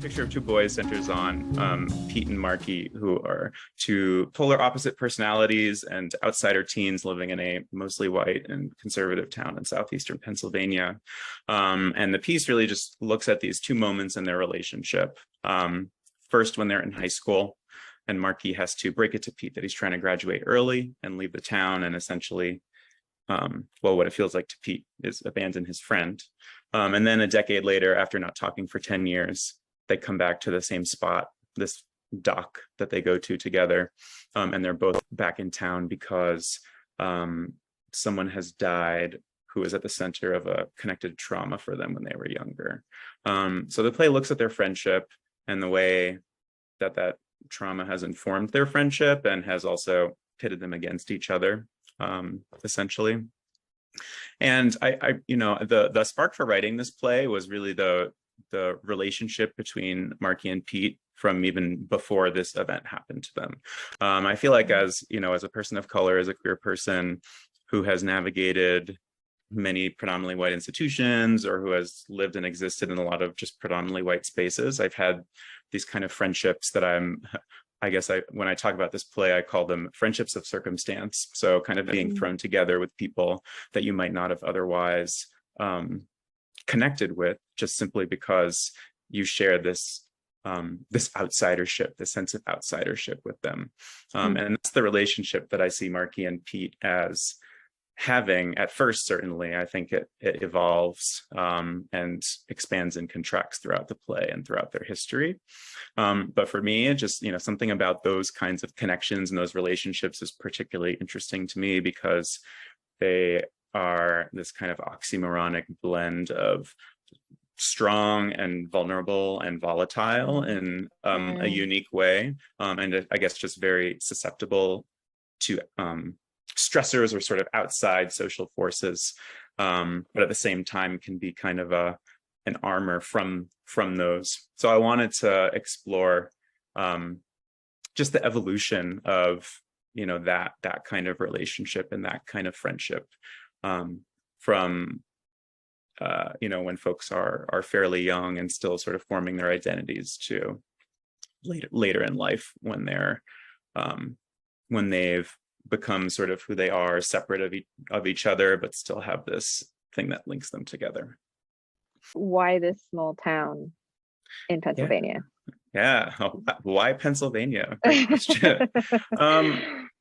picture of two boys centers on Pete and Marky, who are two polar opposite personalities and outsider teens living in a mostly white and conservative town in southeastern Pennsylvania. And the piece really just looks at these two moments in their relationship. First, when they're in high school, and Marky has to break it to Pete that he's trying to graduate early and leave the town, and essentially, what it feels like to Pete is abandon his friend. And then a decade later, after not talking for 10 years, they come back to the same spot, this dock that they go to together. And they're both back in town because someone has died who was at the center of a connected trauma for them when they were younger. So the play looks at their friendship and the way that that trauma has informed their friendship and has also pitted them against each other, essentially. And I the spark for writing this play was really the relationship between Marky and Pete from even before this event happened to them. I feel like as a person of color, as a queer person who has navigated many predominantly white institutions or who has lived and existed in a lot of just predominantly white spaces, I've had these kind of friendships that when I talk about this play, I call them friendships of circumstance. So kind of being thrown together with people that you might not have otherwise connected with, just simply because you share this outsidership, this sense of outsidership with them. And that's the relationship that I see Marky and Pete as having at first. Certainly, I think it evolves and expands and contracts throughout the play and throughout their history. But for me, just something about those kinds of connections and those relationships is particularly interesting to me because they are this kind of oxymoronic blend of strong and vulnerable and volatile in a unique way, and I guess just very susceptible to stressors or sort of outside social forces, but at the same time can be kind of an armor from those. So I wanted to explore just the evolution of that kind of relationship and that kind of friendship from when folks are fairly young and still sort of forming their identities to later in life when they've become sort of who they are, separate of each other, but still have this thing that links them together. Why this small town in Pennsylvania? Yeah. Why Pennsylvania? Great question.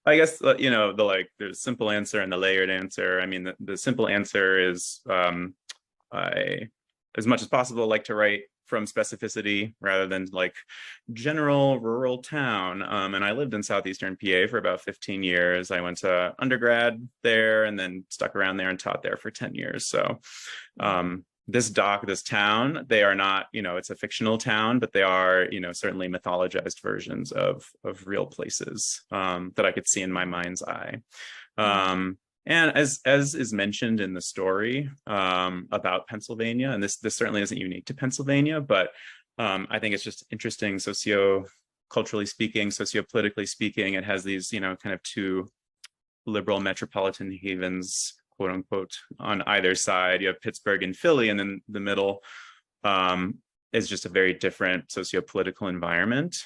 I guess there's simple answer and the layered answer. I mean, the simple answer is I, as much as possible, like to write from specificity rather than like general rural town. And I lived in southeastern PA for about 15 years. I went to undergrad there and then stuck around there and taught there for 10 years. So this town, they are not, it's a fictional town, but they are, certainly mythologized versions of real places that I could see in my mind's eye. And as is mentioned in the story about Pennsylvania, and this certainly isn't unique to Pennsylvania, but I think it's just interesting socio-culturally speaking, sociopolitically speaking. It has these, kind of two liberal metropolitan havens, quote unquote, on either side. You have Pittsburgh and Philly, and then the middle is just a very different socio-political environment.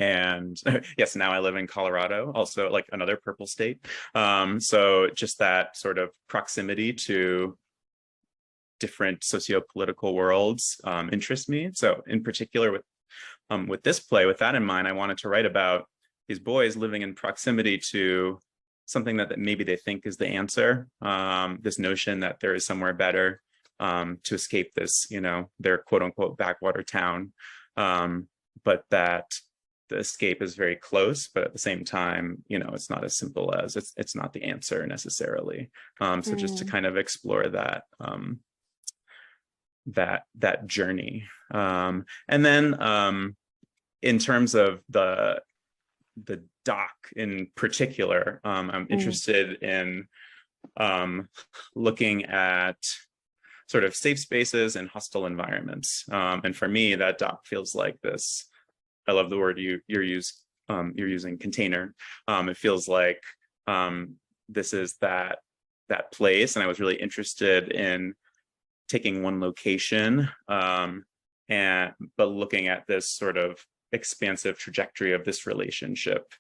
And yes, now I live in Colorado, also like another purple state. So just that sort of proximity to different socio-political worlds interests me. So in particular with this play, with that in mind, I wanted to write about these boys living in proximity to something that maybe they think is the answer, this notion that there is somewhere better to escape this, their quote unquote backwater town, but that the escape is very close, but at the same time, it's not as simple as it's not the answer necessarily. So just to kind of explore that that journey. And then in terms of the doc in particular, I'm interested in looking at sort of safe spaces and hostile environments. And for me, that doc feels like this. I love the word you're using, container. It feels like this is that place, and I was really interested in taking one location but looking at this sort of expansive trajectory of this relationship,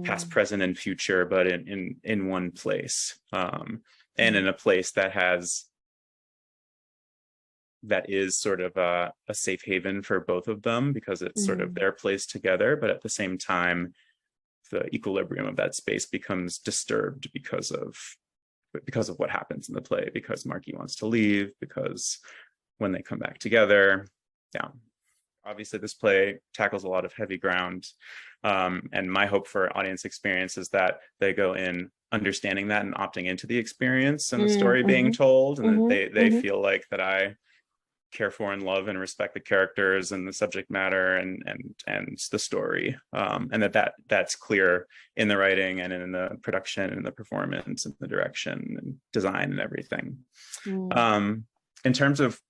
past, present, and future, but in one place, and in a place that is sort of a safe haven for both of them, because it's sort of their place together, but at the same time, the equilibrium of that space becomes disturbed because of what happens in the play, because Marky wants to leave, because when they come back together, yeah. Obviously, this play tackles a lot of heavy ground, and my hope for audience experience is that they go in understanding that and opting into the experience and the story being told, and that they feel like that I care for and love and respect the characters and the subject matter and the story, and that's clear in the writing and in the production and the performance and the direction and design and everything. In terms of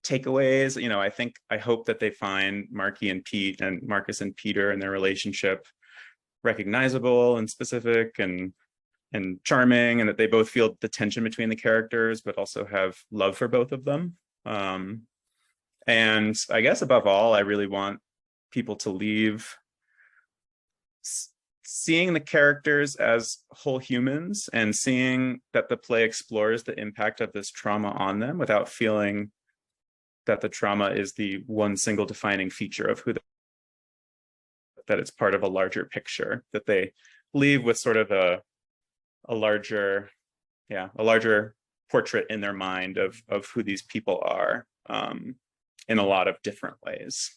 takeaways, I hope that they find Marky and Pete and Marcus and Peter and their relationship recognizable and specific and charming, and that they both feel the tension between the characters, but also have love for both of them. And I guess above all, I really want people to leave seeing the characters as whole humans and seeing that the play explores the impact of this trauma on them without feeling that the trauma is the one single defining feature of that it's part of a larger picture, that they leave with sort of a larger portrait in their mind of who these people are, in a lot of different ways.